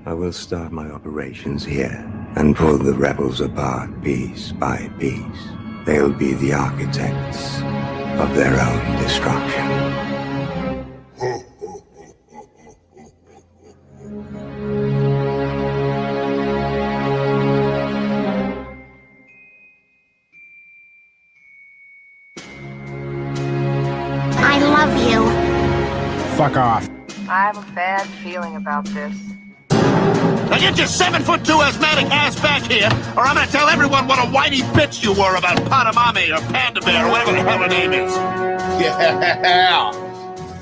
I will start my operations here and pull the rebels apart piece by piece. They'll be the architects of their own destruction. I love you. Fuck off. I have a bad feeling about this. Now get your 7'2" asthmatic ass back here, or I'm gonna tell everyone what a whitey bitch you were about Panamami or Panda Bear or whatever the hell her name is. Yeah.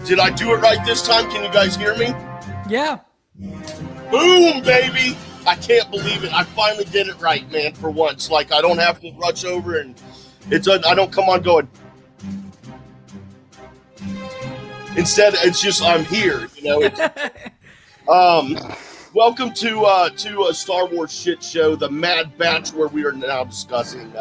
Did I do it right this time? Can you guys hear me? Yeah. Boom, baby! I can't believe it. I finally did it right, man, for once. Like, I don't have to rush over and I don't come on going. Instead, it's just I'm here, you know. Welcome to a Star Wars shit show, the Mad Batch, where we are now discussing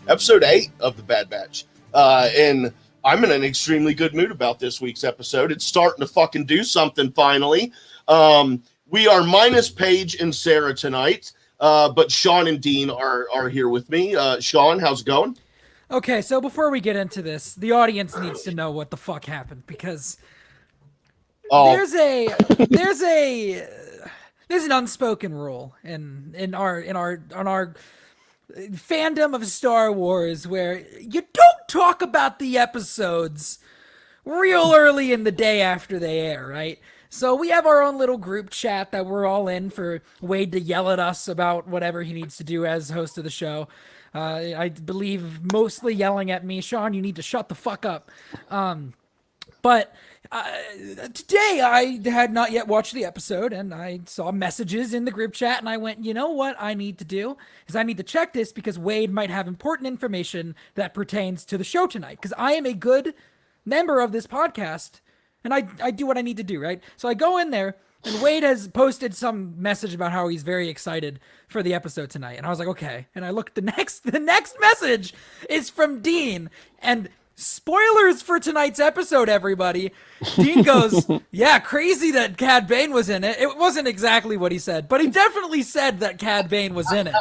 episode 8 of the Bad Batch. And I'm in an extremely good mood about this week's episode. It's starting to fucking do something finally. We are minus Paige and Sarah tonight, but Sean and Dean are here with me. Sean, how's it going? Okay, so before we get into this, the audience needs to know what the fuck happened because there's an unspoken rule in our fandom of Star Wars where you don't talk about the episodes real early in the day after they air, right? So we have our own little group chat that we're all in for Wade to yell at us about whatever he needs to do as host of the show. I believe mostly yelling at me, Sean, you need to shut the fuck up. But today I had not yet watched the episode and I saw messages in the group chat and I went, you know what I need to do is I need to check this because Wade might have important information that pertains to the show tonight because I am a good member of this podcast and I do what I need to do, right? So I go in there and Wade has posted some message about how he's very excited for the episode tonight. And I was like, okay. And I looked, the next message is from Dean. And spoilers for tonight's episode, everybody. Dean goes, yeah, crazy that Cad Bane was in it. It wasn't exactly what he said, but he definitely said that Cad Bane was in it.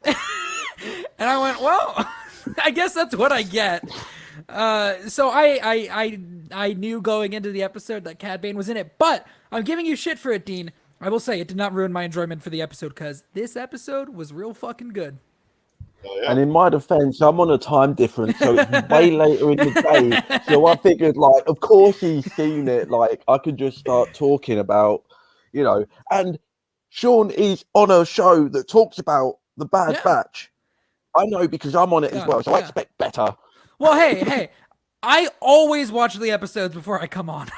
And I went, well, I guess that's what I get. So I knew going into the episode that Cad Bane was in it, but I'm giving you shit for it, Dean. I will say it did not ruin my enjoyment for the episode because this episode was real fucking good. Oh, yeah. And in my defense, I'm on a time difference, so it's way later in the day. So I figured, like, of course he's seen it. Like, I could just start talking about, you know. And Sean is on a show that talks about the Bad Batch. I know because I'm on it as well, so I expect better. Well, hey, I always watch the episodes before I come on.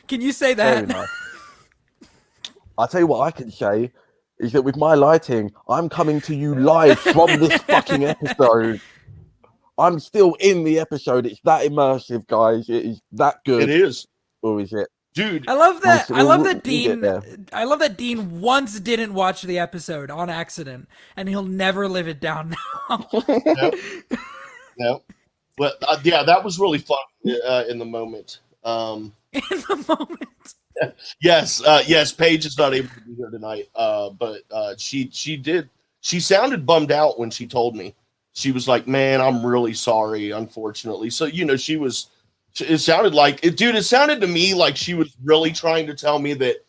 Can you say that? Very nice. I'll tell you what I can say is that with my lighting, I'm coming to you live from this fucking episode. I'm still in the episode. It's that immersive, guys. It is that good. It is. Or is it? Dude. I love that Dean once didn't watch the episode on accident, and he'll never live it down now. No. But yeah, that was really fun in the moment. In the moment. Yes, Paige is not able to be here tonight, but she did. She sounded bummed out when she told me. She was like, "Man, I'm really sorry, unfortunately." So you know, it sounded like it, dude. It sounded to me like she was really trying to tell me that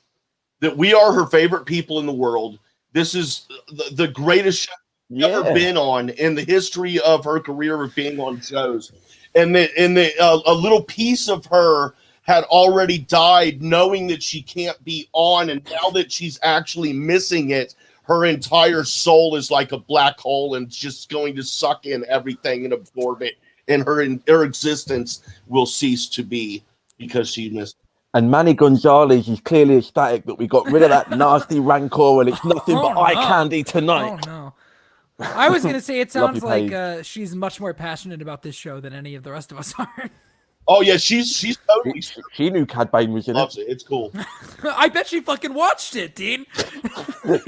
we are her favorite people in the world. This is the greatest show she's ever been on in the history of her career of being on shows, and a little piece of her had already died knowing that she can't be on, and now that she's actually missing it, her entire soul is like a black hole and just going to suck in everything and absorb it, and her existence will cease to be because she missed it. And Manny Gonzalez is clearly ecstatic that we got rid of that nasty rancor and it's nothing but eye candy tonight. Oh no. I was going to say it sounds like she's much more passionate about this show than any of the rest of us are. Oh yeah, she's totally. She knew Cad Bane was in it. It's cool. I bet she fucking watched it, Dean. But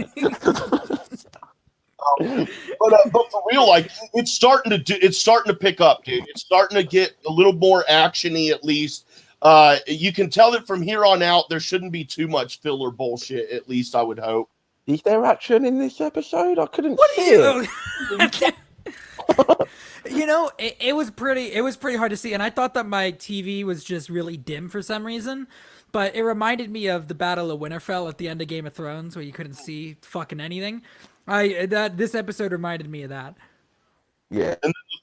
for real, like it's starting to pick up, dude. It's starting to get a little more actiony, at least. You can tell that from here on out, there shouldn't be too much filler bullshit. At least I would hope. Is there action in this episode? I couldn't see it. You know, it was pretty hard to see, and I thought that my TV was just really dim for some reason. But it reminded me of the Battle of Winterfell at the end of Game of Thrones, where you couldn't see fucking anything. This episode reminded me of that. Yeah,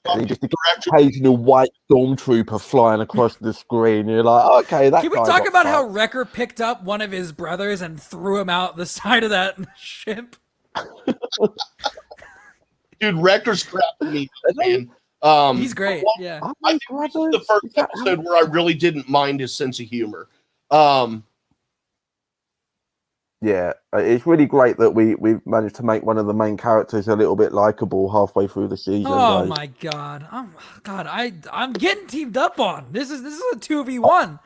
and just the occasional white stormtrooper flying across the screen. You're like, okay, that. Can we talk about how Wrecker picked up one of his brothers and threw him out the side of that ship? Dude, Wrecker's crapping me, man. He's great. Yeah, I think this is the first episode where I really didn't mind his sense of humor. Yeah, it's really great that we've managed to make one of the main characters a little bit likable halfway through the season. Oh my god! I'm getting teamed up on. This is a 2v1.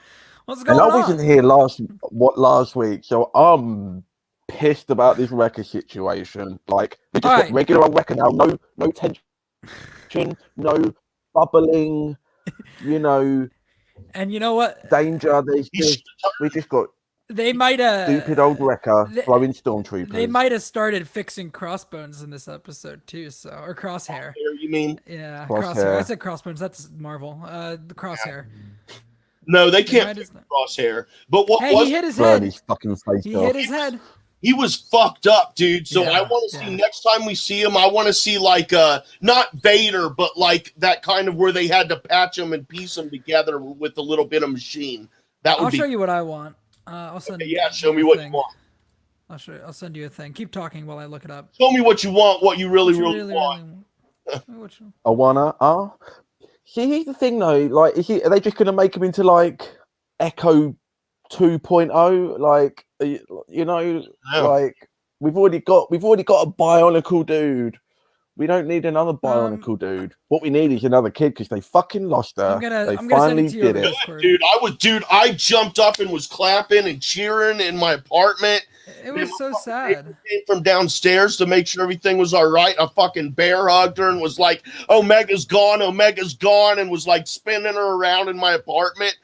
What's going on? And I wasn't here last week, so I'm pissed about this Wrecker situation. Like, we just got regular old Wrecker now. No tension, no bubbling. You know. And you know what? Danger. We just got. They might have stupid old Wrecker blowing stormtroopers. They might have started fixing Crossbones in this episode too, or Crosshair. You mean? Yeah, Crosshair. I said Crossbones. That's Marvel. The Crosshair. No, they can't fix Crosshair. But what was he hit his head? His fucking face he hit his head. He was fucked up, dude. So I want to see next time we see him. I want to see like not Vader, but like that kind of where they had to patch him and piece them together with a little bit of machine. I'll show you what I want. I'll send. Okay, show me what you want. I'll send you a thing. Keep talking while I look it up. Show me what you want. What you really want. I wanna. See, here's the thing though. Like, are they just gonna make him into like Echo 2.0? Like, you know, like we've already got a bionicle dude. We don't need another bionicle dude. What we need is another kid because they fucking lost her. They finally did it. Dude, I jumped up and was clapping and cheering in my apartment. It was so sad. Came from downstairs to make sure everything was all right. I fucking bear hugged her and was like, Omega's gone, and was like spinning her around in my apartment.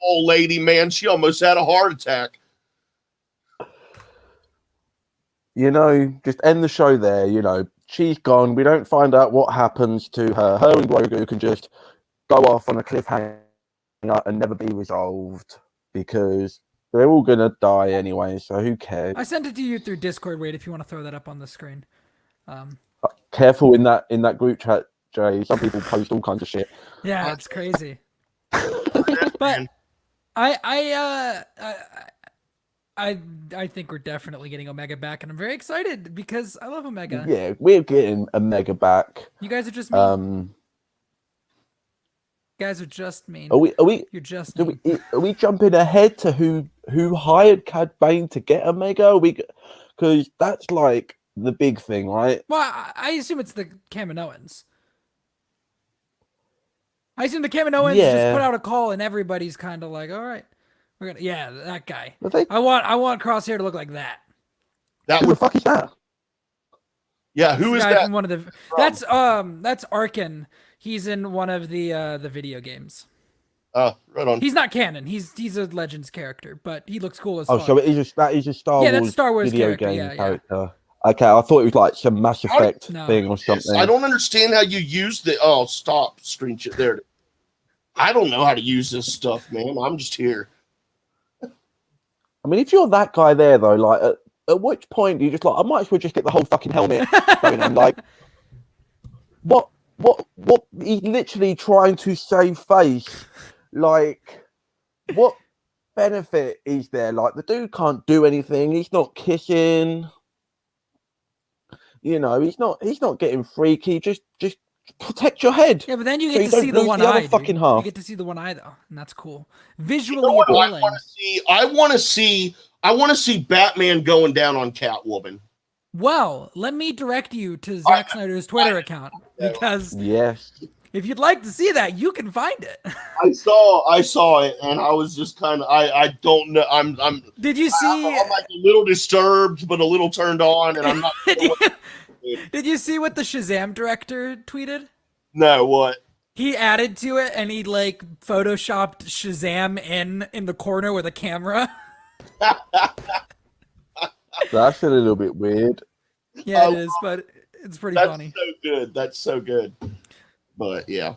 Old lady, man, she almost had a heart attack. You know, just end the show there, you know. She's gone. We don't find out what happens to her. Her and Grogu can just go off on a cliffhanger and never be resolved because they're all going to die anyway, so who cares? I sent it to you through Discord, Wade, if you want to throw that up on the screen. Careful in that group chat, Jay. Some people post all kinds of shit. Yeah, it's crazy. But I think we're definitely getting Omega back, and I'm very excited because I love Omega. Yeah, we're getting Omega back. You guys are just mean. You guys are just mean. You're just mean. Are we jumping ahead to who hired Cad Bane to get Omega? Because that's like the big thing, right? Well, I assume it's the Kaminoans. I assume the Kaminoans just put out a call, and everybody's kind of like, all right. That guy. I want Crosshair to look like that. Who the fuck is that? Yeah, who is that? From one of the. That's Arkin. He's in one of the video games. Oh, right on. He's not canon. He's a Legends character, but he looks cool as fuck. So that is a Star Wars. That's Star Wars video character. game character. Okay, I thought it was like some Mass Effect thing or something. I don't understand how you use the. Oh, stop! Screenshot there. I don't know how to use this stuff, man. I'm just here. I mean, if you're that guy there, though, like, at which point do you just like, I might as well just get the whole fucking helmet going on. Like, what? He's literally trying to save face. Like, what benefit is there? Like, the dude can't do anything. He's not kissing. You know, he's not getting freaky. Just protect your head. Yeah, but then you get to see the one eye. Fucking half. You get to see the one eye though, and that's cool. Visually appealing. I want to see Batman going down on Catwoman. Well, let me direct you to Zack Snyder's Twitter account because if you'd like to see that, you can find it. I saw it, and I was just kind of I don't know. I'm. Did you see? I'm like a little disturbed, but a little turned on, and I'm not. Did you see what the Shazam director tweeted? No, what? He added to it, and he like photoshopped Shazam in the corner with a camera. That's a little bit weird. Yeah, it is, but it's pretty That's funny. so good. That's so good. But yeah.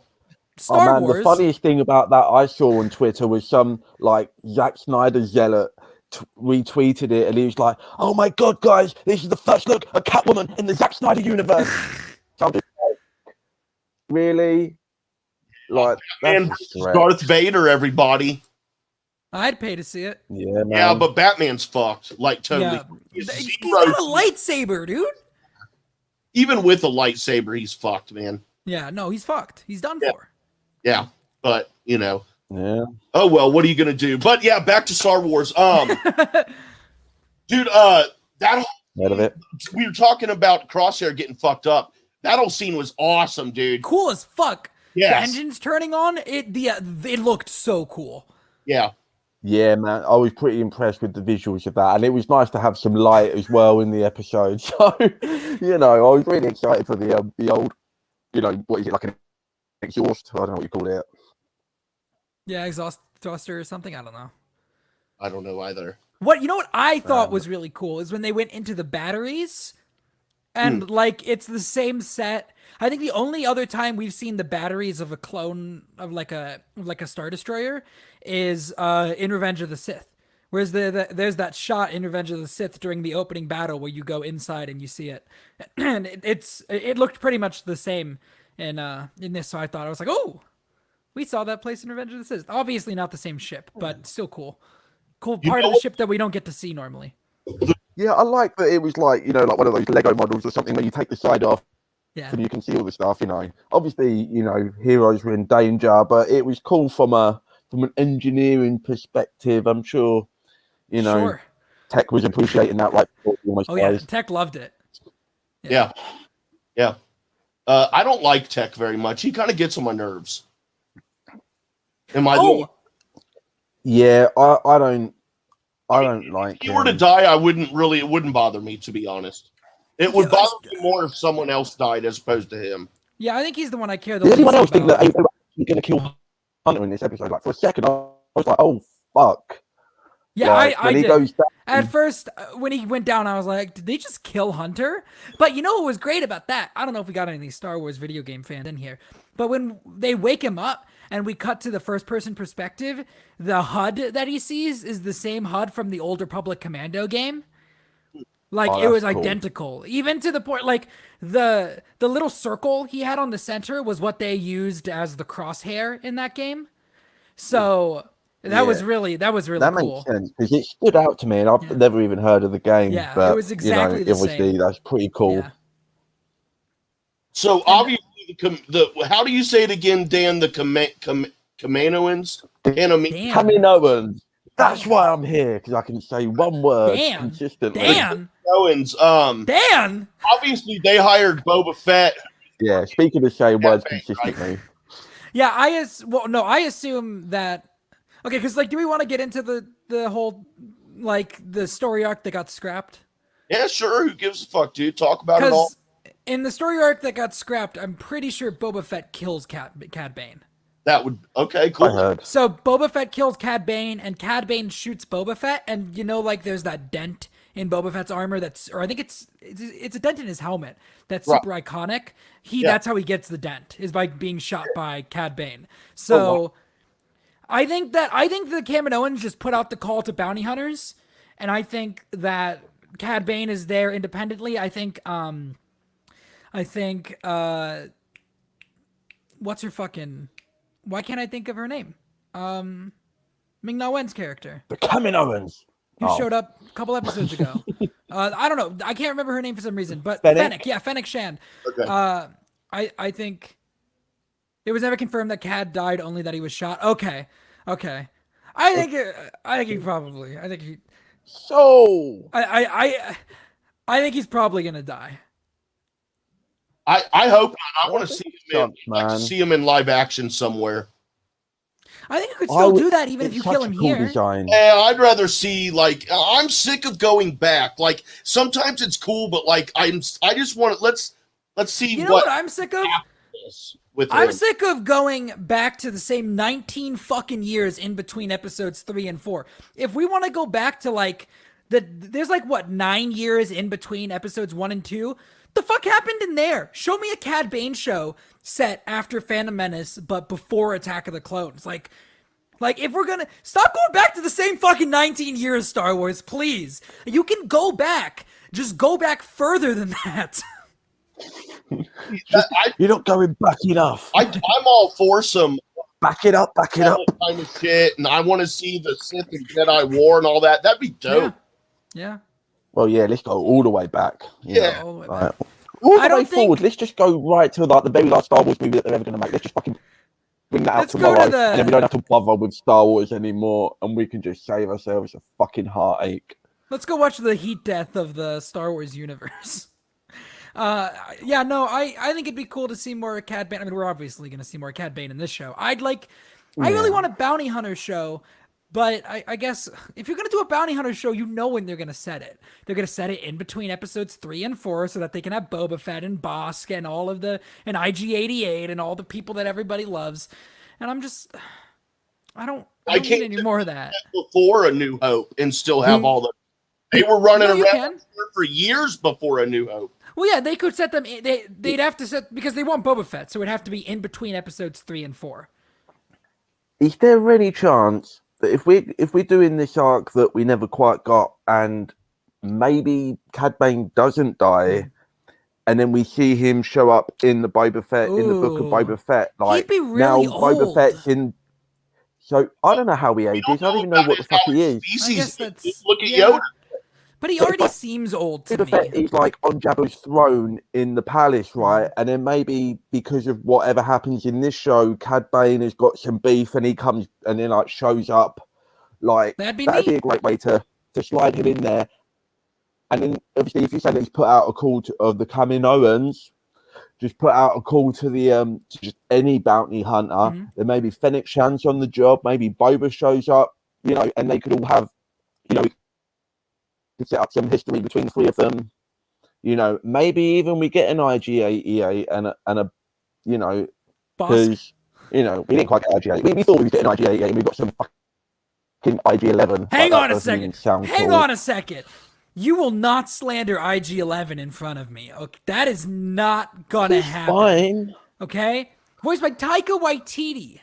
Star Oh man, Wars. the funniest thing about that I saw on Twitter was some like Zack Snyder zealot retweeted it, and he was like, "Oh my god, guys, this is the first look at Catwoman in the Zack Snyder universe." So I'm just like, really? Like, And that's a stretch. Darth Vader, everybody. I'd pay to see it. Yeah, man. Yeah, but Batman's fucked. Like totally. Yeah, He's he's zero- got a lightsaber, dude. Even with a lightsaber, he's fucked, man. Yeah, no, he's fucked. He's done Yeah. for. Yeah, but you know. Yeah. Oh well, what are you gonna do? But yeah, back to Star Wars. Dude, that Out of it. we were talking about Crosshair getting fucked up. That whole scene was awesome, dude. Cool as fuck. Yes. The engine's turning on. It looked so cool. Yeah. Yeah, man. I was pretty impressed with the visuals of that, and it was nice to have some light as well in the episode. So, you know, I was really excited for the old, you know, what is it, like an exhaust? I don't know what you call it. Yeah, exhaust thruster or something. I don't know. I don't know either. You know what I thought was really cool is when they went into the batteries, and like it's the same set. I think the only other time we've seen the batteries of a clone of like a Star Destroyer is in Revenge of the Sith. Whereas there's that shot in Revenge of the Sith during the opening battle where you go inside and you see it, and it looked pretty much the same in this. So I was like, oh, we saw that place in Revenge of the Sith. Obviously not the same ship, but still cool. Cool part of the ship that we don't get to see normally. Yeah, I like that it was like, you know, like one of those Lego models or something where you take the side off Yeah. and you can see all the stuff, you know. Obviously, you know, heroes were in danger, but it was cool from an engineering perspective. I'm sure, you know, Sure. Tech was appreciating that right before he almost Oh yeah, dies. Tech loved it. Yeah. I don't like Tech very much. He kind of gets on my nerves. Am I? Oh, Yeah, I don't like If he were to him. die, it wouldn't bother me, to be honest. It would bother me more if someone else died as opposed to him. yeah, I think he's the one I care the Did least anyone else think about. that they were actually going to kill Hunter in this episode? Like, for a second, I was like, oh, fuck. Yeah, Like, I when he did. goes down, At first, when he went down, I was like, did they just kill Hunter? But you know what was great about that? I don't know if we got any Star Wars video game fans in here, but when they wake him up and we cut to the first-person perspective, the HUD that he sees is the same HUD from the Old Republic Commando game. Like, Oh, it was that's cool. identical. Even to the point, like, the little circle he had on the center was what they used as the crosshair in that game. So... That was really that cool. makes sense because it stood out to me, and I've never even heard of the game. Yeah, it but, was exactly you the know, obviously same. that's pretty cool. Yeah. So obviously, how do you say it again, Dan? The Kaminoans? Kaminoans. That's why I'm here, because I can say one word consistently. Dan. Dan. Obviously, they hired Boba Fett. Yeah, speaking the same words consistently. Yeah, I assume that. Okay, because like, do we want to get into the whole like the story arc that got scrapped? Yeah, sure. Who gives a fuck, dude? Talk about it all. Because in the story arc that got scrapped, I'm pretty sure Boba Fett kills Cad Bane. That would cool. I heard. So Boba Fett kills Cad Bane, and Cad Bane shoots Boba Fett, and you know, like there's that dent in Boba Fett's armor or I think it's a dent in his helmet that's super iconic. That's how he gets the dent, is by being shot by Cad Bane. So I think the Kaminoans just put out the call to bounty hunters, and I think that Cad Bane is there independently. I think what's her fucking, why can't I think of her name? Ming-Na Wen's character. The Kaminoans. Who showed up a couple episodes ago. I don't know. I can't remember her name for some reason, but Fennec? Fennec. Yeah, Fennec Shand. Okay. I think it was never confirmed that Cad died, only that he was shot. Okay. I think he probably. I think he. So I think he's probably gonna die. I hope not. I want to see him. Sucks, I'd like to man. see him in live action somewhere. I think I could still do that even if you It's kill such him a cool here. design. Yeah, I'd rather see I'm sick of going back. Like sometimes it's cool, but like I just want to let's see You know what I'm sick of? happens. with I'm him. sick of going back to the same 19 fucking years in between episodes 3 and 4. If we want to go back to like there's like what 9 years in between episodes 1 and 2. The fuck happened in there? Show me a Cad Bane show set after Phantom Menace but before Attack of the Clones. Like if we're gonna stop going back to the same fucking 19 years, Star Wars, please. You can go back. Just go back further than that. You're not going back enough. I'm all for some Back it up. kind of shit, and I want to see the Sith and Jedi War and all that. That'd be dope. Yeah. Well, yeah, let's go all the way back. Yeah. All the way Right. back. All I the way don't think- forward. Let's just go right to like the very last Star Wars movie that they're ever going to make. Let's just fucking bring that out Let's go to tomorrow, the- and then we don't have to bother with Star Wars anymore, and we can just save ourselves a fucking heartache. Let's go watch the heat death of the Star Wars universe. Yeah, no, I think it'd be cool to see more Cad Bane. I mean, we're obviously going to see more Cad Bane in this show. I really want a bounty hunter show, but I guess if you're going to do a bounty hunter show, you know when they're going to set it. They're going to set it in between episodes 3 and 4 so that they can have Boba Fett and Bosk and all of and IG-88 and all the people that everybody loves. And I don't need any more of that. Before A New Hope, and still have all the. They were running No, you around can. for years before A New Hope. Well, yeah, they could set them. They'd have to set because they want Boba Fett, so it'd have to be in between episodes 3 and 4. Is there any chance that if we're doing this arc that we never quite got, and maybe Cad Bane doesn't die, and then we see him show up in the Boba Fett in the book of Ooh. Boba Fett, like He'd be really now old. Boba Fett's in. So I don't know how he ages. I don't even know what the fuck he is. I guess that's Look at yeah. Yoda. But he already seems old to Boba Fett me. is like on Jabba's throne in the palace, right? And then maybe because of whatever happens in this show, Cad Bane has got some beef, and he comes and then like shows up. Like That'd be that'd be neat. a great way to slide him in there. And then obviously, if you say that he's put out a call of the Kaminoans, just put out a call to the to just any bounty hunter. Then maybe Fennec Shan's on the job. Maybe Boba shows up, and they could all have, could set up some history between the three of them. Maybe even we get an IG-88 and a Boss. because we didn't quite get IG-88. We thought we were getting IG-88, and we got some fucking IG-11. Hang Like, on that a doesn't even second. sound Hang cool. on a second. You will not slander IG-11 in front of me. Okay, that is not gonna happen. Fine. Okay, voiced by Taika Waititi.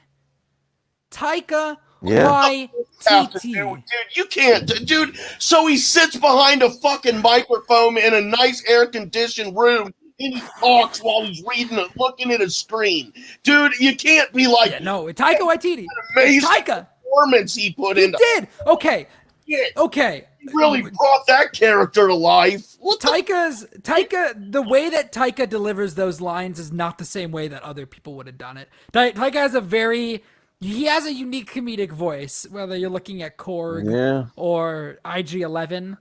Taika Yeah. Have to do, Waititi. dude, you can't, dude. So he sits behind a fucking microphone in a nice air-conditioned room, and he talks while he's reading and looking at a screen. Dude, you can't be like, Yeah, no, Taika Waititi. amazing Taika. performance he put He in. did. Okay. Shit. Okay. He really brought that character to life. What the Taika, the way that Taika delivers those lines is not the same way that other people would have done it. Taika has he has a unique comedic voice, whether you're looking at Korg Yeah. or IG-11.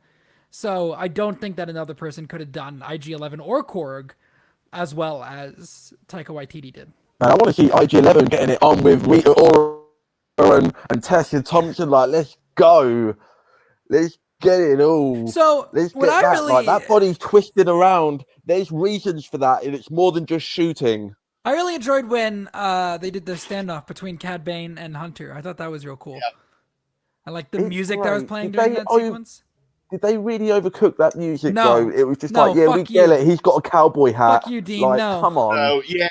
So I don't think that another person could have done IG-11 or Korg as well as Taika Waititi did. Man, I want to see IG-11 getting it on with Rita Ora and Tessa Thompson. Like, let's go. Let's get it all. So Let's what get I that. really, Like, that body's twisted around. There's reasons for that, and it's more than just shooting. I really enjoyed when they did the standoff between Cad Bane and Hunter. I thought that was real cool. Yeah. I like the It's music that was great. playing Did during they that sequence. Did they really overcook that music, No. though? It was just No, like, yeah, we fuck get you. it. He's got a cowboy hat. Fuck you, Dean, Like, no. come on. Oh yeah,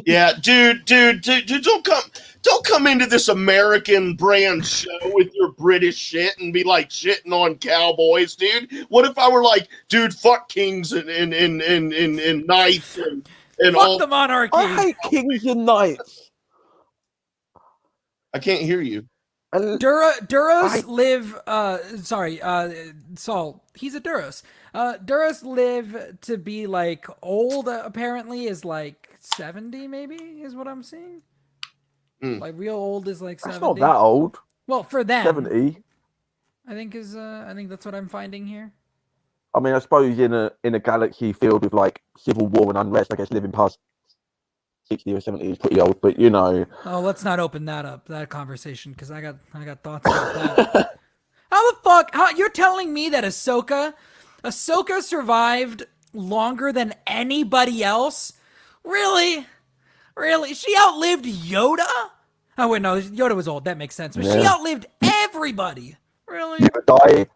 yeah, dude, don't come into this American brand show with your British shit and be like shitting on cowboys, dude. What if I were like, dude, fuck kings and knights and Fuck all? the monarchy. I hate kings and knights. I can't hear you. And Duros live. Saul. He's a Duros. Duros live to be like old. Apparently, is like 70. Maybe is what I'm seeing. Like real old is like 70. that's not that old. Well, for them, 70. I think is. I think that's what I'm finding here. I mean, I suppose in a galaxy filled with like civil war and unrest, I guess living past 60 or 70 is pretty old. But Oh, let's not open that conversation because I got thoughts about that. How the fuck? You're telling me that Ahsoka survived longer than anybody else? Really? Really? She outlived Yoda? Oh wait, no, Yoda was old. That makes sense. But she Yeah. outlived everybody. Really? You die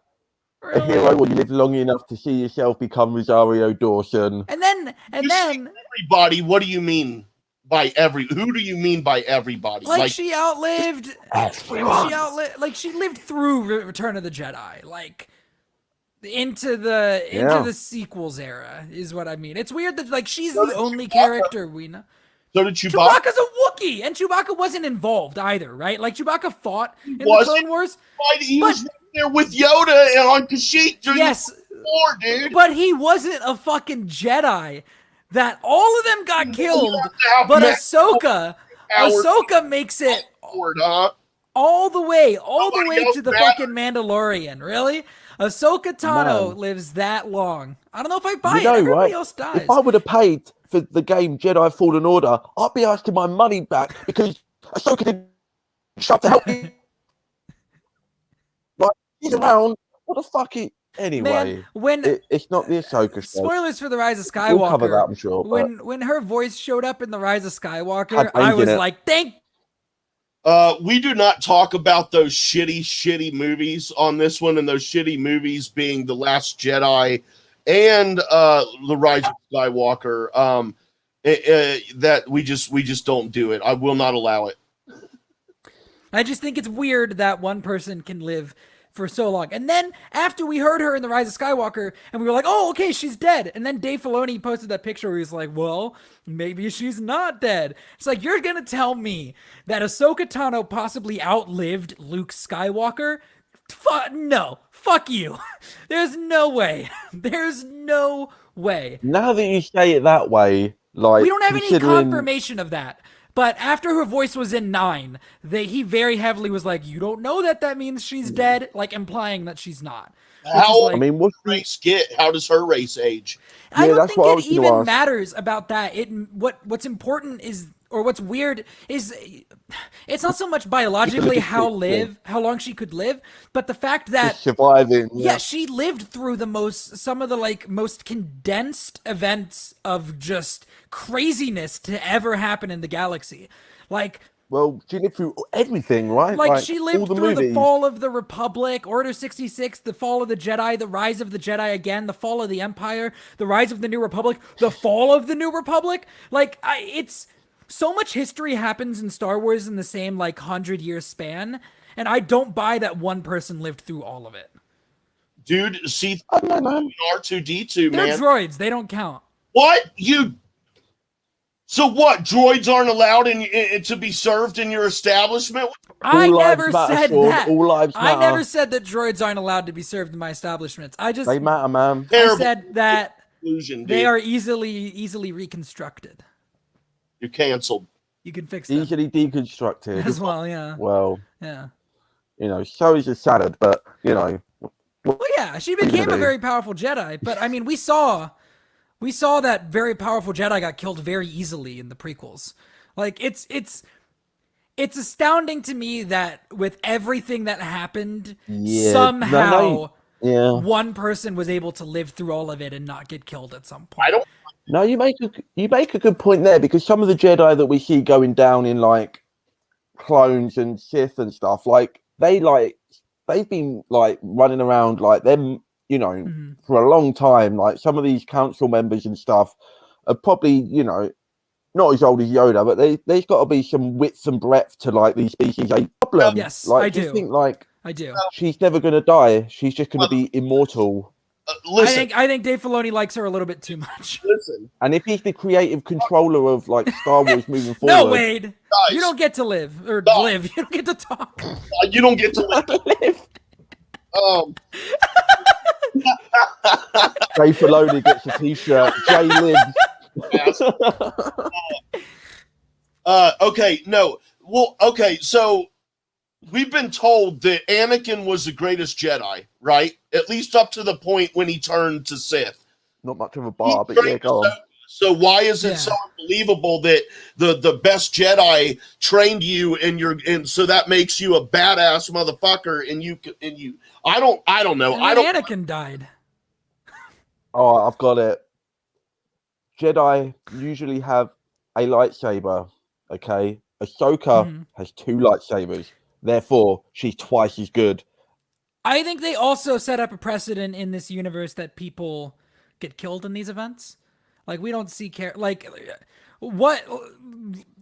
a Really? hero when you live long enough to see yourself become Rosario Dawson. And then Everybody, what do you mean by who do you mean by everybody? like she outlived Everyone. she lived through Return of the Jedi. Like into the sequels era is what I mean. It's weird that like she's the only character we know. So did Chewbacca? Chewbacca's a Wookiee, and Chewbacca wasn't involved either, right? Like Chewbacca fought in the Clone Wars. He was right there with Yoda and on Kashyyyk during Yes, the war, dude. but he wasn't a fucking Jedi. That all of them got killed, but Ahsoka makes it all the way to the fucking Mandalorian. Really? Ahsoka Tano lives that long. I don't know if I buy it. Everybody else dies. If I would have paid for the game Jedi Fallen Order, I'd be asking my money back because Ahsoka didn't shut to help me. Like, he's around. What the fuck? Anyway, man, it's not the Ahsoka show. Spoilers for The Rise of Skywalker. We'll cover that, I'm sure. When her voice showed up in The Rise of Skywalker, I was like, thank. We do not talk about those shitty movies on this one, and those shitty movies being The Last Jedi and The Rise of Skywalker. That we just don't do it. I will not allow it. I just think it's weird that one person can live for so long. And then after we heard her in The Rise of Skywalker and we were like, oh, okay, she's dead. And then Dave Filoni posted that picture where he's like, well, maybe she's not dead. It's like, you're going to tell me that Ahsoka Tano possibly outlived Luke Skywalker? No, fuck you. There's no way. There's no way. Now that you say it that way, like, we don't have any confirmation of that. But after her voice was in 9, he very heavily was like, you don't know that means she's dead, like implying that she's not. How, I mean, what's race get? How does her race age? I don't think it even matters about that. What's important is, or what's weird is, it's not so much biologically how long she could live, but the fact that she's surviving. Yeah, she lived through some of the most condensed events of just craziness to ever happen in the galaxy. Like, well, she lived through everything, right? Like she lived through the fall of the Republic, Order 66, the fall of the Jedi, the rise of the Jedi again, the fall of the Empire, the rise of the New Republic, the fall of the New Republic. Like, it's so much history happens in Star Wars in the same 100-year span, and I don't buy that one person lived through all of it. Dude, see, R2D2, man. They're droids. They don't count. What? So what? Droids aren't allowed to be served in your establishment? I never said that. I never said that droids aren't allowed to be served in my establishments. They matter, man. I said that they are easily reconstructed. You're canceled. You can fix them. Easily deconstructed. As well, yeah. Well, yeah. So is a salad, but, Well, yeah, she became a very powerful Jedi, but, I mean, we saw that very powerful Jedi got killed very easily in the prequels. Like, it's astounding to me that with everything that happened, somehow one person was able to live through all of it and not get killed at some point. No, you make a good point there, because some of the Jedi that we see going down in clones and Sith and stuff, they've been running around them, for a long time. Some of these council members and stuff are probably, not as old as Yoda, but there's got to be some width and breadth to these species. A problem. Yes, I do. You think I do. She's never going to die. She's just going to be immortal. Listen, I think Dave Filoni likes her a little bit too much. Listen, and if he's the creative controller of Star Wars moving forward, no, Wade, guys, you don't get to live or live. You don't get to talk. You don't get to live. Dave Filoni gets a T-shirt. Jay lives. Okay, no. Well, okay, so we've been told that Anakin was the greatest Jedi, right? At least up to the point when he turned to Sith. Not much of a bar, but yeah, go on. So why is it so unbelievable that the best Jedi trained you and so that makes you a badass motherfucker and you I don't know. Anakin died. Oh, I've got it. Jedi usually have a lightsaber. Okay, Ahsoka Mhm. has 2 lightsabers. Therefore, she's twice as good. I think they also set up a precedent in this universe that people get killed in these events. Like we don't see what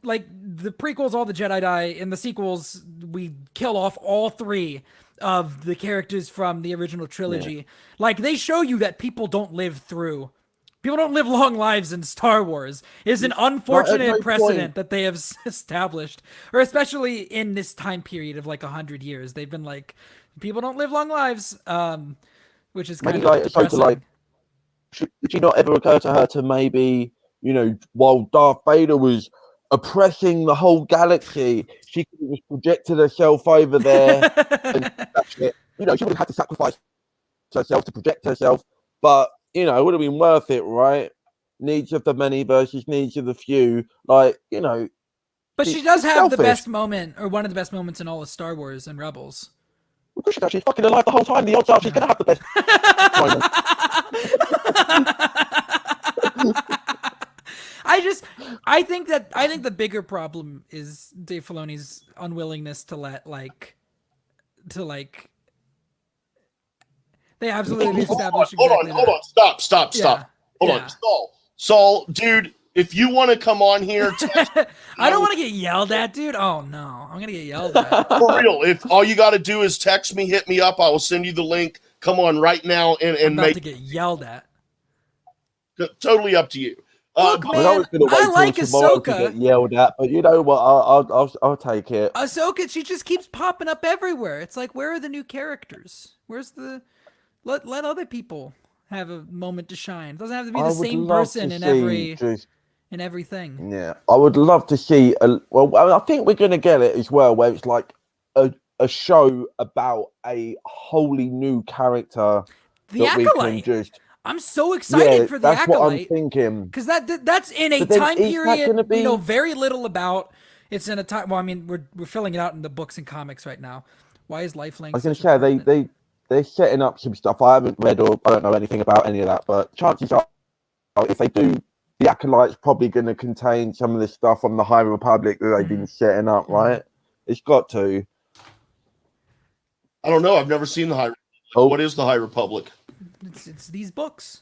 like the prequels, all the Jedi die. In the sequels, we kill off all 3 of the characters from the original trilogy. Yeah. Like they show you that people don't live long lives in Star Wars. Is an unfortunate no precedent point. that they have established, or especially in this time period of like 100 years. They've been like, people don't live long lives, which is kind Maybe of like Ahsoka, depressing. like, did she not ever occur to her to maybe, while Darth Vader was oppressing the whole galaxy, she could have just projected herself over there and that's it. She would have had to sacrifice herself to project herself, but it would have been worth it, right? Needs of the many versus needs of the few. Like, But she does she's have the selfish. best moment, or one of the best moments in all of Star Wars and Rebels. Because she's fucking alive the whole time. The odds are she's gonna have the best moment. I think the bigger problem is Dave Filoni's unwillingness to they absolutely establish exactly Hold on. Stop. Yeah. Hold on. Saul, dude, if you want to come on here, I don't want to get yelled at, dude. Oh no, I'm gonna get yelled at. for real, if all you got to do is text me, hit me up, I will send you the link. Come on right now and I'm about make to get yelled at. totally up to you. Look, I mean, I was gonna wait like till tomorrow to Ahsoka. get yelled at, but you know what? I'll take it. Ahsoka, she just keeps popping up everywhere. It's like, where are the new characters? Where's the let other people have a moment to shine? It doesn't have to be the same person in everything. Yeah, I would love to see. I think we're gonna get it as well, where it's like a show about a wholly new character The that Acolyte. we can just. I'm so excited for the that's Acolyte. what I'm thinking. Because that's in a But then time is that period gonna be- we know very little about. It's in a time. Well, I mean, we're filling it out in the books and comics right now. Why is Lifelink? I was going to say they're setting up some stuff. I haven't read or I don't know anything about any of that, but chances are, if they do, the Acolyte's probably going to contain some of the stuff on the High Republic that they've been setting up, right? It's got to. I don't know. I've never seen the High Republic. Oh. What is the High Republic? It's these books.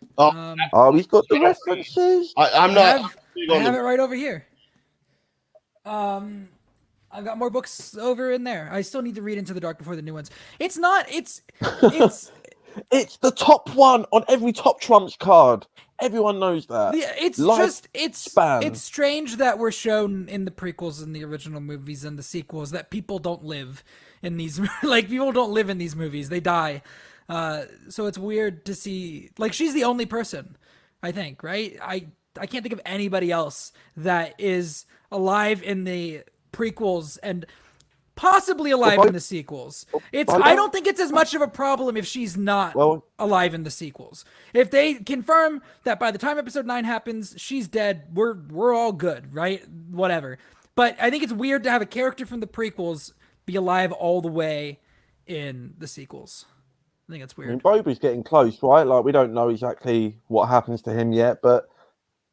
He's got the references. I'm not. I have it right over here. I've got more books over in there. I still need to read Into the Dark before the new ones. It's It's the top one on every Top Trumps card. Everyone knows that. It's strange that we're shown in the prequels and the original movies and the sequels that people don't live in these people don't live in these movies. They die. So it's weird to see, like, she's the only person, I think, right? I can't think of anybody else that is alive in the prequels and possibly alive in the sequels. I don't think it's as much of a problem if she's not alive in the sequels. If they confirm that by the time episode 9 happens, she's dead, we're all good, right? Whatever. But I think it's weird to have a character from the prequels be alive all the way in the sequels. I think it's weird. I mean, Boba's getting close, right? Like, we don't know exactly what happens to him yet, but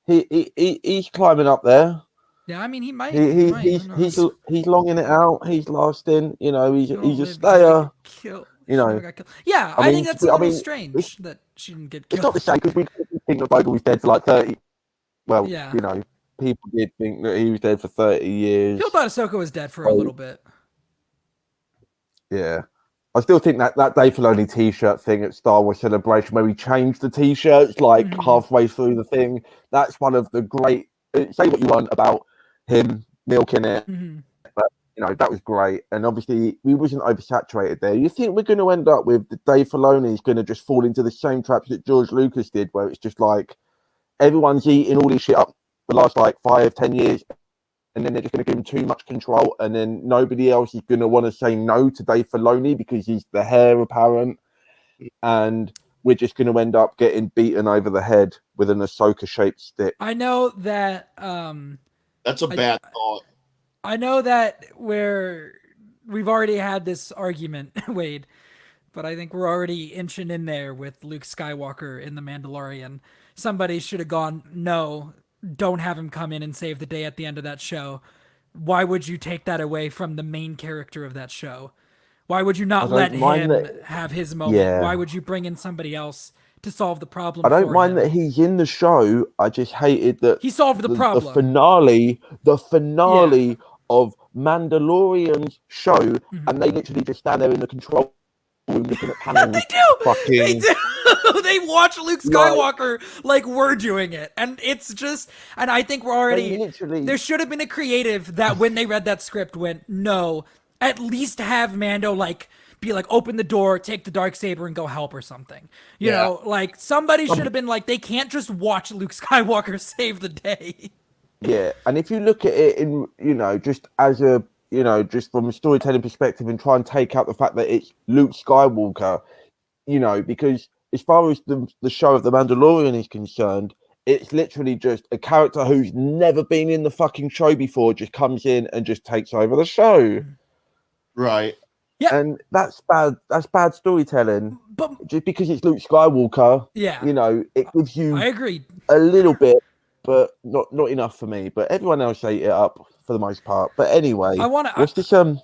he's climbing up there. Yeah, I mean, he might. He's longing it out. He's lasting. He's a stayer. Yeah, I think that's a little strange that she didn't get killed. It's not the same because we think that Boba was dead for like 30. Well, yeah. People did think that he was dead for 30 years. People thought Ahsoka was dead for a little bit. Yeah. I still think that Dave Filoni T-shirt thing at Star Wars Celebration, where we changed the T-shirts like halfway through the thing, that's one of the great. Say what you want about him milking it, but that was great. And obviously, we wasn't oversaturated there. You think we're going to end up with the Dave Filoni is going to just fall into the same traps that George Lucas did, where it's just like everyone's eating all this shit up the last like 5-10 years. And then they're just going to give him too much control, and then nobody else is going to want to say no to Dave Filoni because he's the heir apparent, and we're just going to end up getting beaten over the head with an Ahsoka-shaped stick. I know that. That's a bad thought. I know that we've already had this argument, Wade, but I think we're already inching in there with Luke Skywalker in The Mandalorian. Somebody should have gone, no. don't have him come in and save the day at the end of that show. Why would you take that away from the main character of that show? Why would you not let him have his moment? Why would you bring in somebody else to solve the problem? I don't mind that he's in the show. I just hated that he solved the problem. The finale of Mandalorian's show, and they literally just stand there in the control room looking at panels. They do. They do. They watch Luke Skywalker like we're doing it, and it's just. And I think we're already. There should have been a creative that when they read that script went, no, at least have Mando like. Be like, open the door, take the Darksaber, and go help or something. You know, like somebody should have been like, they can't just watch Luke Skywalker save the day. Yeah, and if you look at it in, just as a, just from a storytelling perspective and try and take out the fact that it's Luke Skywalker, because as far as the show of The Mandalorian is concerned, it's literally just a character who's never been in the fucking show before just comes in and just takes over the show. Right. Yeah. And that's bad. That's bad storytelling. But just because it's Luke Skywalker, it gives you I agree a little bit, but not enough for me. But everyone else ate it up for the most part. But anyway, I do want to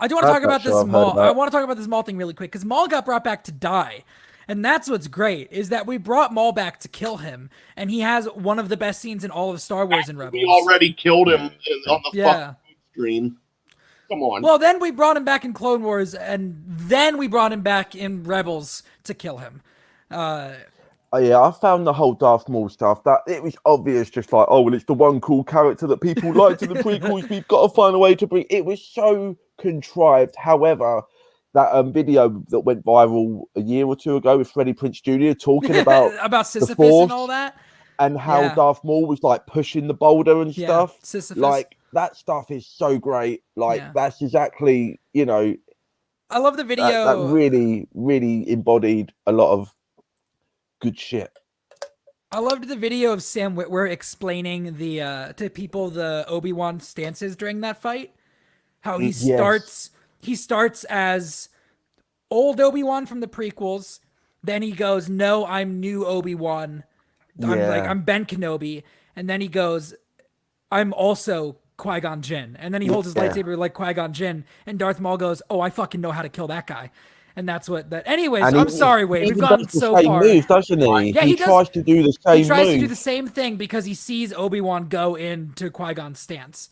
talk about this Maul. I want to talk about this Maul thing really quick because Maul got brought back to die. And that's what's great, is that we brought Maul back to kill him, and he has one of the best scenes in all of Star Wars and Rebels. We already killed him on the fucking screen. Come on. Well, then we brought him back in Clone Wars, and then we brought him back in Rebels to kill him. I found the whole Darth Maul stuff that it was obvious, just like, oh, well, it's the one cool character that people liked in the prequels. We've got to find a way to bring. It was so contrived. However, that video that went viral a year or two ago with Freddie Prinze Jr. talking about Sisyphus and all that, and how Darth Maul was like pushing the boulder and stuff. Sisyphus. Like that stuff is so great. Like that's exactly, I love the video. That really, really embodied a lot of good shit. I loved the video of Sam Witwer explaining to people the Obi-Wan stances during that fight. How he starts as old Obi-Wan from the prequels. Then he goes, no, I'm new Obi-Wan. I'm Ben Kenobi. And then he goes, I'm also Qui-Gon Jinn. And then he holds his lightsaber like Qui-Gon Jinn. And Darth Maul goes, oh, I fucking know how to kill that guy. And that's what that. Anyways, I'm sorry, Wade. We've gone so far. Move, doesn't he? Yeah, he tries to do the same. He tries to do the same thing because he sees Obi-Wan go into Qui-Gon's stance.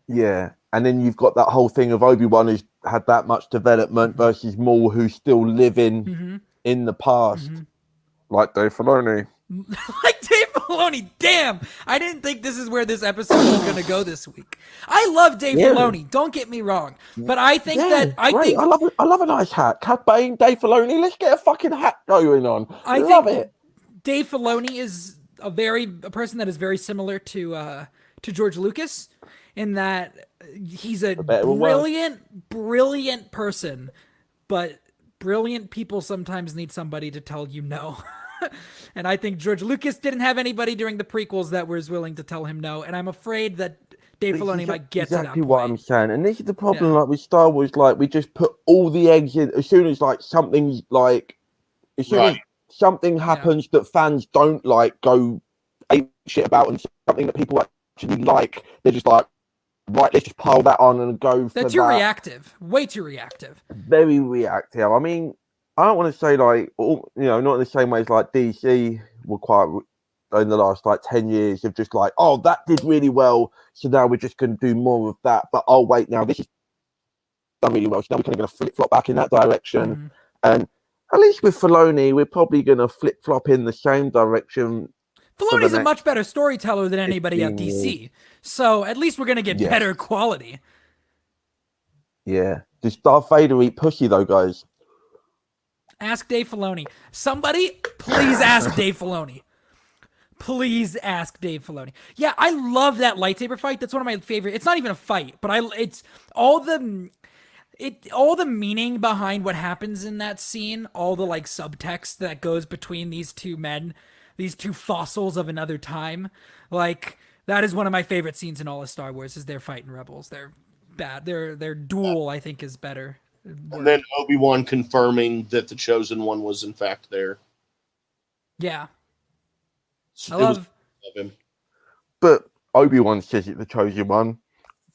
Yeah, and then you've got that whole thing of Obi-Wan who's had that much development versus Maul who's still living in the past, like Dave Filoni. Like Dave Filoni, damn! I didn't think this is where this episode was going to go this week. I love Dave Filoni. Don't get me wrong, but I think I love a nice hat. Cad Bane, Dave Filoni. Let's get a fucking hat going on. I love it. Dave Filoni is a person that is very similar to George Lucas in that he's a brilliant person, but brilliant people sometimes need somebody to tell you no. And I think George Lucas didn't have anybody during the prequels that was willing to tell him no. And I'm afraid that Dave Filoni might get to that point. Exactly what I'm saying. And this is the problem, like with Star Wars, like we just put all the eggs in as soon as like something like as something happens that fans don't like go ape shit about, and something that people actually like, they're just like, right, let's just pile that on and go for that. They're too reactive. Way too reactive. Very reactive. I mean, I don't want to say like, not in the same way as like DC were quite in the last like 10 years of just like, oh, that did really well, so now we're just going to do more of that. But oh wait, now this is done really well, so now we're kind of going to flip flop back in that direction. And at least with Filoni, we're probably going to flip flop in the same direction. Filoni's a much better storyteller than anybody at DC, so at least we're going to get better quality. Yeah. Does Darth Vader eat pussy though, guys? Ask Dave Filoni. Somebody, please ask Dave Filoni. Please ask Dave Filoni. Yeah, I love that lightsaber fight. That's one of my favorite. It's not even a fight, but it's all the meaning behind what happens in that scene, all the like subtext that goes between these two men, these two fossils of another time. Like that is one of my favorite scenes in all of Star Wars, is their fight in Rebels. They're bad. Their duel, I think, is better. And then Obi-Wan confirming that the Chosen One was in fact there. Yeah. I love him. but Obi-Wan says it's the chosen one.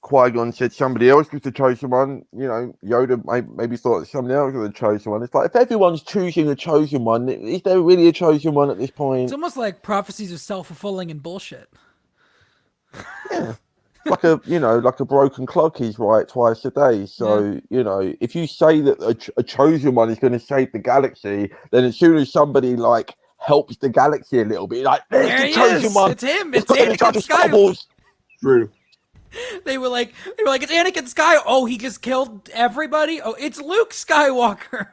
Qui-Gon said somebody else was the chosen one. You know, Yoda maybe thought that somebody else was the chosen one. It's like, if everyone's choosing the chosen one, is there really a chosen one at this point? It's almost like prophecies are self-fulfilling and bullshit. Yeah. Like a broken clock. He's right twice a day. So if you say that a chosen one is going to save the galaxy, then as soon as somebody like helps the galaxy a little bit, like there's There the he chosen is. one. It's him. Let's It's put him in charge Anakin of Star Wars. True. They were like, it's Anakin Sky. Oh, he just killed everybody. Oh, it's Luke Skywalker.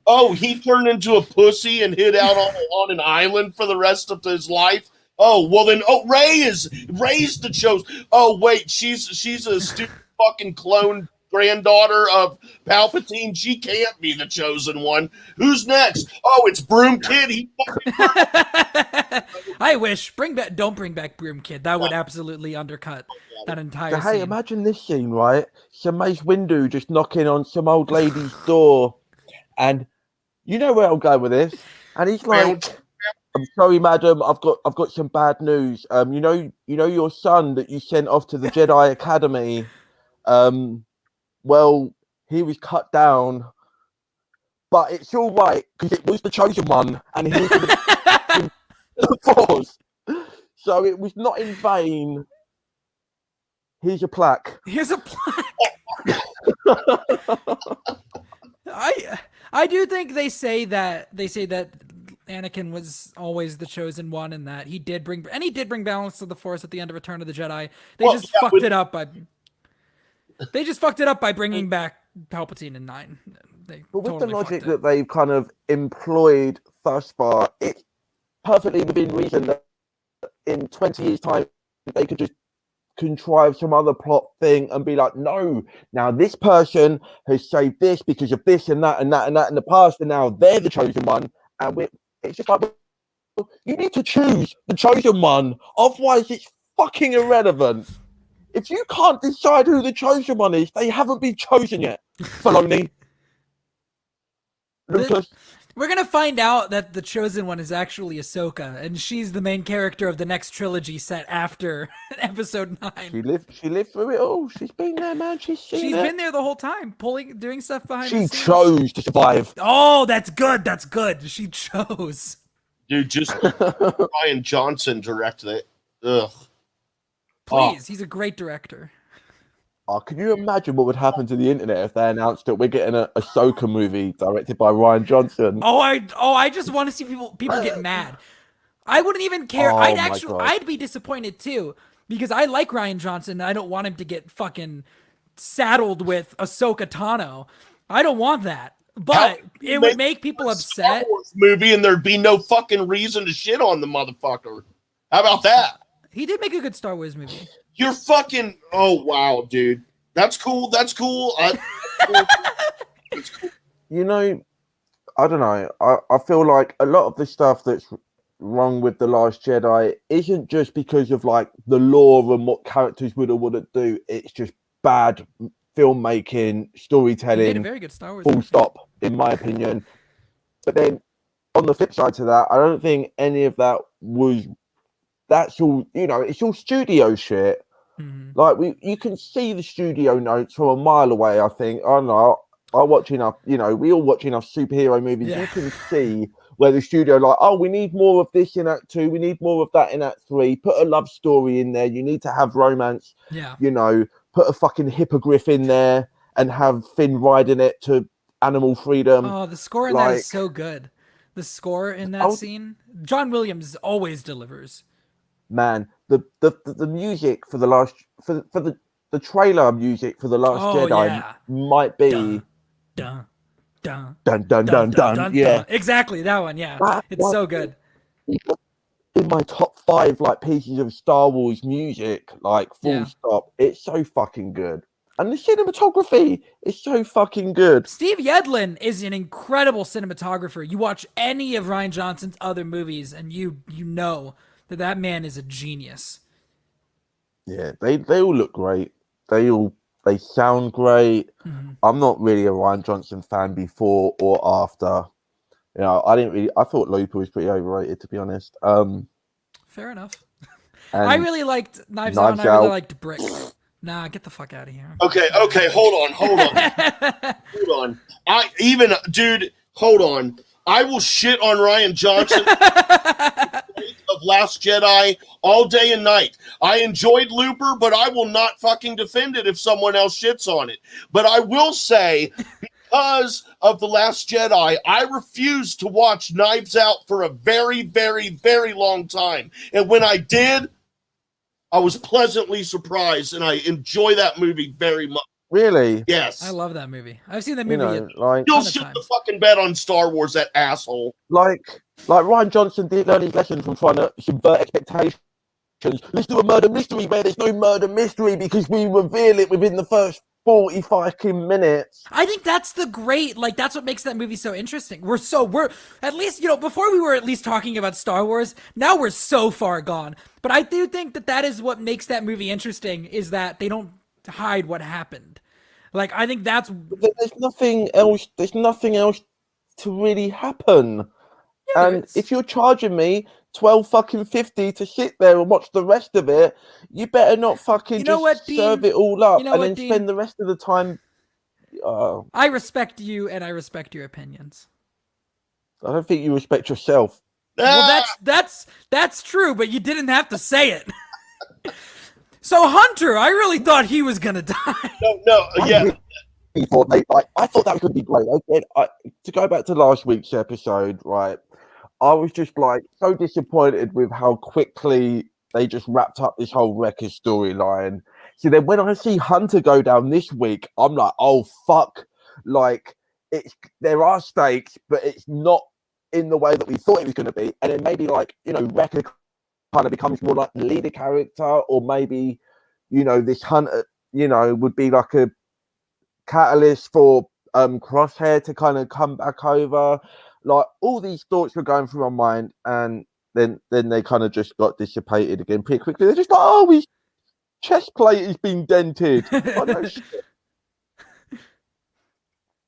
Oh, he turned into a pussy and hid out on an island for the rest of his life. Oh, well then, Rey's the chosen. Oh, wait, she's a stupid fucking clone granddaughter of Palpatine. She can't be the chosen one. Who's next? Oh, it's Broom Kid. He fucking I wish. Don't bring back Broom Kid. That would absolutely undercut that entire Hey, scene. imagine this scene, right? Some Mace Windu just knocking on some old lady's door, and you know where I'm going with this. And he's like, "I'm sorry, madam. I've got some bad news. You know your son that you sent off to the Jedi Academy. Well, he was cut down, but it's all right because it was the chosen one, and he was the Force. So it was not in vain. Here's a plaque. Here's a plaque. I do think they say that Anakin was always the chosen one, and that he did bring balance to the Force at the end of Return of the Jedi. They just fucked it up by bringing back Palpatine in 9. But with the logic that they've kind of employed thus far, it's perfectly within reason that in 20 years' time they could just contrive some other plot thing and be like, no, now this person has saved this because of this and that and that and that in the past, and now they're the chosen one. And it's just like, well, you need to choose the chosen one, otherwise it's fucking irrelevant. If you can't decide who the chosen one is, they haven't been chosen yet. Filoni. Lucas. We're gonna find out that the chosen one is actually Ahsoka, and she's the main character of the next trilogy set after Episode 9. She lived through it all. She's been there, man. She's been there the whole time, doing stuff behind the scenes. She chose to survive. Oh, that's good. That's good. She chose. Dude, just Ryan Johnson direct it. Ugh. Please, he's a great director. Oh, can you imagine what would happen to the internet if they announced that we're getting a Ahsoka movie directed by Ryan Johnson? I just want to see people get mad. I wouldn't even care. Oh, I'd be disappointed too, because I like Ryan Johnson and I don't want him to get fucking saddled with Ahsoka Tano. I don't want that. But it would make people upset. Star Wars movie and thered be no fucking reason to shit on the motherfucker. How about that? He did make a good Star Wars movie. You're fucking. Oh wow, dude. That's cool. That's cool. That's cool. You know, I don't know. I feel like a lot of the stuff that's wrong with The Last Jedi isn't just because of like the lore and what characters would or wouldn't do. It's just bad filmmaking, storytelling. He made a very good Star Wars full movie. stop, in my opinion. But then on the flip side to that, I don't think any of that was. That's all, it's all studio shit. Mm-hmm. Like you can see the studio notes from a mile away. I think I don't know. I watch enough. We all watch enough superhero movies. Yeah. You can see where the studio like, oh, we need more of this in Act 2. We need more of that in Act 3. Put a love story in there. You need to have romance. Yeah. Put a fucking hippogriff in there and have Finn riding it to animal freedom. Oh, the score in that is so good. The score in that scene, John Williams always delivers. Man, the music for the trailer music for The Last Jedi might be dun dun dun dun dun dun. Yeah, exactly that one. Yeah, it's so good. In my top 5 like pieces of Star Wars music, like full stop. It's so fucking good, and the cinematography is so fucking good. Steve Yedlin is an incredible cinematographer. You watch any of Ryan Johnson's other movies, and you know that man is a genius. Yeah, they all look great. They sound great. Mm-hmm. I'm not really a Ryan Johnson fan before or after. I thought Looper was pretty overrated, to be honest. Fair enough. I And really liked Knives Out, and I really liked Brick. Nah, get the fuck out of here. Okay, hold on. Hold on. I will shit on Ryan Johnson of Last Jedi all day and night. I enjoyed Looper, but I will not fucking defend it if someone else shits on it. But I will say, because of The Last Jedi, I refused to watch Knives Out for a very, very, very long time. And when I did, I was pleasantly surprised, and I enjoy that movie very much. Really? Yes. I love that movie. I've seen that movie. You'll shit the fucking bed on Star Wars, that asshole. Like Ryan Johnson did learn his lesson from trying to subvert expectations. Let's do a murder mystery where there's no murder mystery because we reveal it within the first 45 minutes. I think that's that's what makes that movie so interesting. We're at least, before we were at least talking about Star Wars, now we're so far gone. But I do think that is what makes that movie interesting, is that they don't hide what happened. Like, I think that's... There's nothing else to really happen. Yeah, and if you're charging me $12.50 to sit there and watch the rest of it, you better not fucking serve it all up and then spend the rest of the time. I respect you and I respect your opinions. I don't think you respect yourself. Well, that's true, but you didn't have to say it. So Hunter, I really thought he was gonna die. Yeah. I thought that was gonna be great. Again, to go back to last week's episode, right? I was just so disappointed with how quickly they just wrapped up this whole Wrecker storyline. So then when I see Hunter go down this week, I'm like, oh fuck. There are stakes, but it's not in the way that we thought it was gonna be. And then maybe Wrecker kind of becomes more like the leader character, or maybe, this Hunter, would be like a catalyst for Crosshair to kind of come back over. Like, all these thoughts were going through my mind, and then they kind of just got dissipated again pretty quickly. They're just like, oh, his chest plate has been dented. Oh, no shit.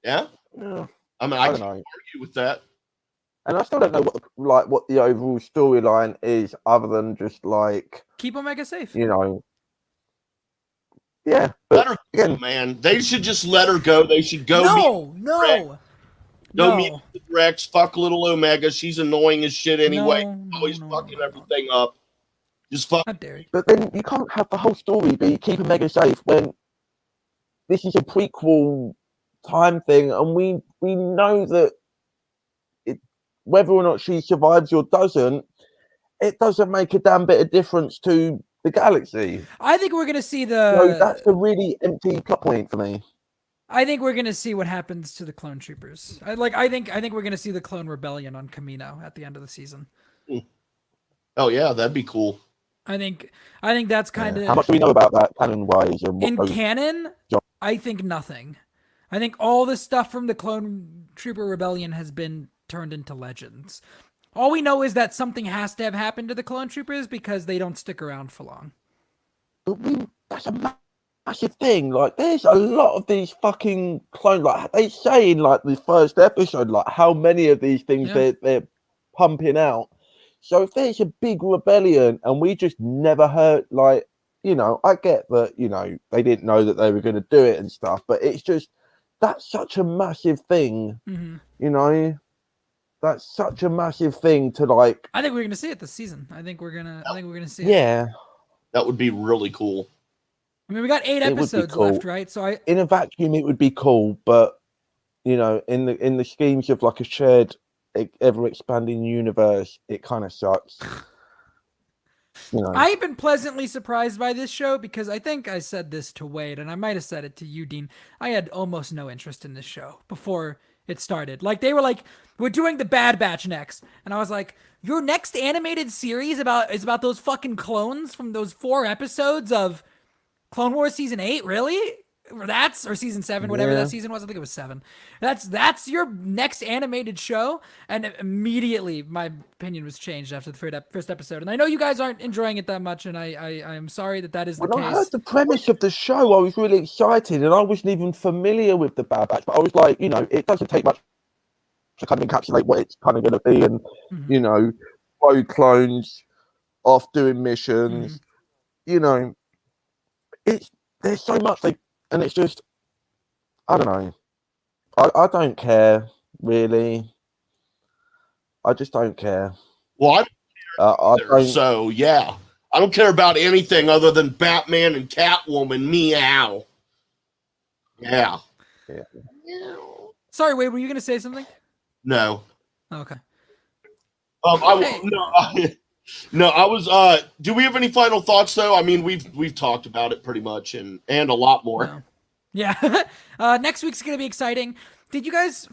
Yeah? I mean, I can't argue with that. And I still don't know what the overall storyline is, other than just keep Omega safe. Yeah. Let her go, man. They should just let her go. They should go. Go meet with Rex. Fuck little Omega. She's annoying as shit anyway. Always fucking everything up. Just fuck. How dare you? But then you can't have the whole story be keep Omega safe when this is a prequel time thing, and we know that whether or not she survives or doesn't, it doesn't make a damn bit of difference to the galaxy. I think we're gonna see that's a really empty plot point for me. I think we're gonna see what happens to the clone troopers. I think we're gonna see the clone rebellion on Kamino at the end of the season. Oh yeah, that'd be cool. I think that's kind of... How much do we know about that canon-wise? In canon, I think nothing. I think all the stuff from the clone trooper rebellion has been turned into legends. All we know is that something has to have happened to the clone troopers because they don't stick around for long. But that's a massive thing. There's a lot of these fucking clones. They say in the first episode, how many of these things they're pumping out. So if there's a big rebellion and we just never heard, I get that, they didn't know that they were going to do it and stuff, but it's just, that's such a massive thing, That's such a massive thing to I think we're gonna see it this season. I think we're gonna see it. Yeah, that would be really cool. I mean, we got 8 episodes left, right? So in a vacuum, it would be cool, but in the schemes of a shared, ever expanding universe, it kind of sucks. I've been pleasantly surprised by this show because I think I said this to Wade, and I might have said it to you, Dean. I had almost no interest in this show before it started. They were like, we're doing the Bad Batch next. And I was like, your next animated series is about those fucking clones from those 4 episodes of Clone Wars Season 8? Really? Or Season 7, whatever that season was. I think it was 7. That's your next animated show? And immediately my opinion was changed after the first episode. And I know you guys aren't enjoying it that much, and I'm sorry that is the case. When I heard the premise of the show, I was really excited, and I wasn't even familiar with the Bad Batch, but I was like, it doesn't take much to kind of encapsulate what it's kind of going to be, and rogue clones off doing missions. You know, there's so much and it's just, I don't know. I don't care really. I just don't care. Well, I don't. so yeah, I don't care about anything other than Batman and Catwoman. Meow. Yeah. Sorry, Wade, were you going to say something? No. Okay. No, I was. Do we have any final thoughts though? I mean, we've talked about it pretty much and a lot more. No. Yeah. Next week's gonna be exciting. Did you guys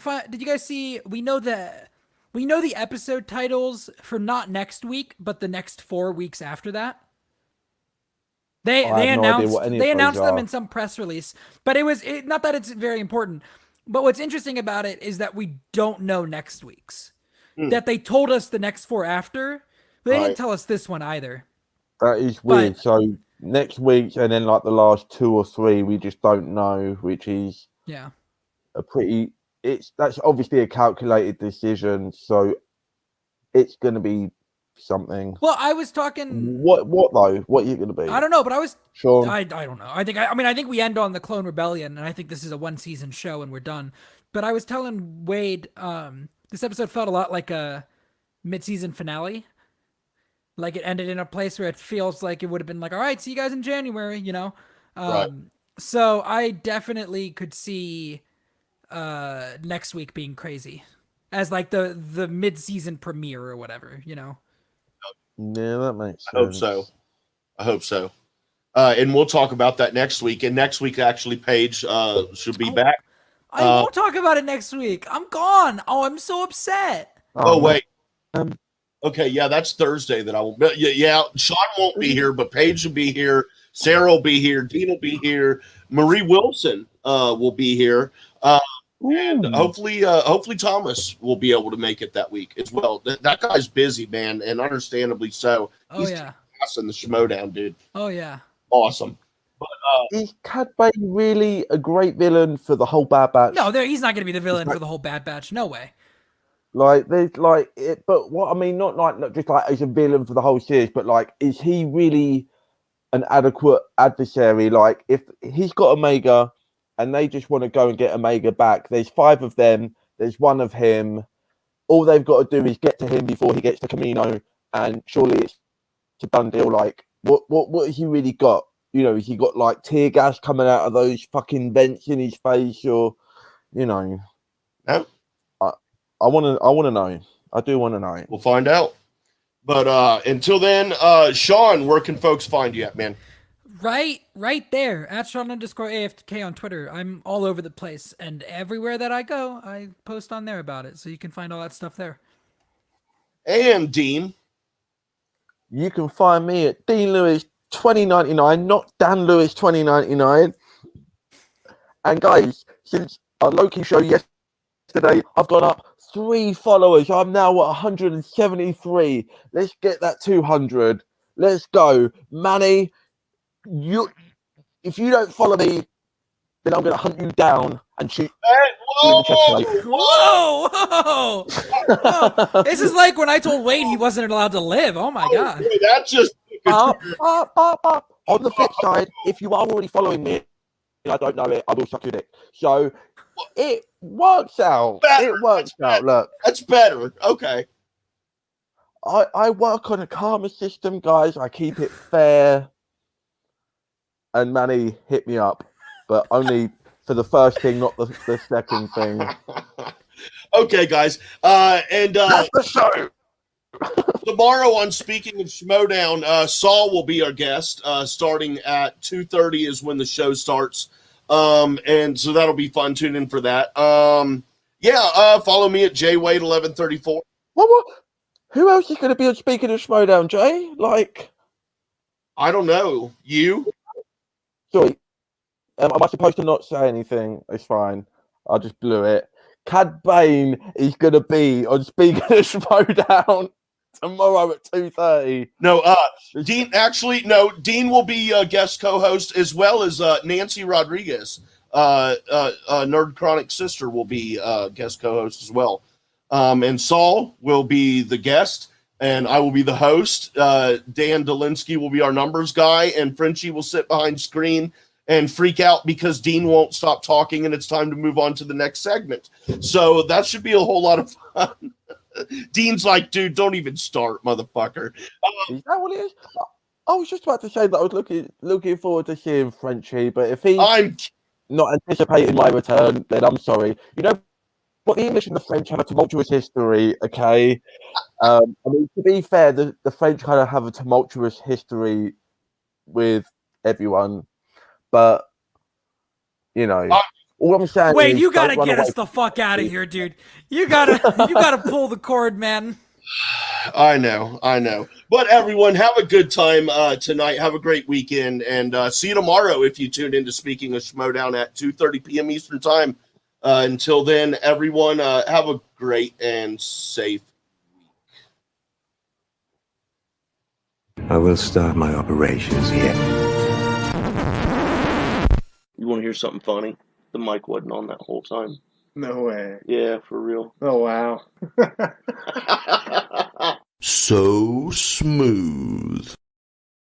see? We know the episode titles for not next week, but the next 4 weeks after that. They announced them in some press release, but it was not that it's very important. But what's interesting about it is that we don't know next week's. That they told us the next 4 after. They didn't tell us this one either. That is weird. So next week, and then like the last 2 or 3, we just don't know, which is that's obviously a calculated decision. So it's going to be something. Well, I was talking. What though? What are you going to be? I don't know, but I was. Sure. I don't know. I think we end on the Clone Rebellion, and I think this is a 1-season show, and we're done. But I was telling Wade, this episode felt a lot like a mid-season finale. Like it ended in a place where it feels like it would have been like, all right, see you guys in January, you know? Right. So I definitely could see next week being crazy as like the mid-season premiere or whatever, you know? Yeah, that makes sense. I hope so. And we'll talk about that next week. And next week, actually, Paige should be back. I won't talk about it next week. I'm gone. Oh, I'm so upset. Oh, wait. Okay, yeah, that's Thursday that I will. Yeah, Sean won't be here, but Paige will be here. Sarah will be here. Dean will be here. Marie Wilson will be here. And hopefully Thomas will be able to make it that week as well. That guy's busy, man, and understandably so. Oh, yeah. He's in the Schmodown, dude. Oh, yeah. Awesome. But, is Cad Bane really a great villain for the whole Bad Batch? No, he's not going to be the villain for the whole Bad Batch. No way. Like there's like it, but what I mean, not just like as a villain for the whole series, but like, is he really an adequate adversary? Like, if he's got Omega and they just want to go and get Omega back, there's 5 of them, there's 1 of him. All they've got to do is get to him before he gets to Camino, and surely it's a done deal. Like, what has he really got? You know, has he got like tear gas coming out of those fucking vents in his face, or you know? No. I want to know. I do want to know. We'll find out. But until then, Sean, where can folks find you at, man? Right there at Sean_AFK on Twitter. I'm all over the place, and everywhere that I go, I post on there about it. So you can find all that stuff there. And Dean, you can find me at Dean Lewis 2099, not Dan Lewis 2099. And guys, since our Loki show yesterday, I've gone up 3 followers. I'm now at 173. Let's get that 200. Let's go, Manny. If you don't follow me, then I'm gonna hunt you down and shoot. Whoa! This is like when I told Wade he wasn't allowed to live. Oh my god! Boy, that just on the flip side, if you are already following me, I don't know it. I will suck your dick. So it works out. It works out. Look, that's better. Okay. I work on a karma system, guys. I keep it fair. And Manny hit me up, but only for the first thing, not the second thing. Okay, guys. And that's the show. Tomorrow on Speaking of Schmodown, Saul will be our guest. Starting at 2:30 is when the show starts. And so that'll be fun. Tune in for that. Follow me at JWade1134. What? Who else is going to be on Speaking of Schmodown, Jay? Like, I don't know. You? Sorry. Am I supposed to not say anything? It's fine. I just blew it. Cad Bane is going to be on Speaking of Schmodown tomorrow at 2:30. No, Dean. Actually, no. Dean will be a guest co-host, as well as Nancy Rodriguez, Nerd Chronic's sister, will be guest co-host as well. And Saul will be the guest, and I will be the host. Dan Dolinsky will be our numbers guy, and Frenchie will sit behind screen and freak out because Dean won't stop talking, and it's time to move on to the next segment. So that should be a whole lot of fun. Dean's like, dude, don't even start, motherfucker. Is that what it is? I was just about to say that I was looking forward to seeing Frenchie, but if he's not anticipating my return, then I'm sorry. You know what? The English and the French have a tumultuous history, okay? I mean, to be fair, the French kind of have a tumultuous history with everyone, but, you know, all I'm saying Wait, is you gotta don't get run us the fuck out of here, dude. You gotta pull the cord, man. I know. But everyone, have a good time tonight. Have a great weekend, and see you tomorrow if you tune into Speaking of Schmodown at 2:30 p.m. Eastern Time. Until then, everyone, have a great and safe week. I will start my operations here. You want to hear something funny? The mic wasn't on that whole time. No way. Yeah, for real. Oh, wow. So smooth.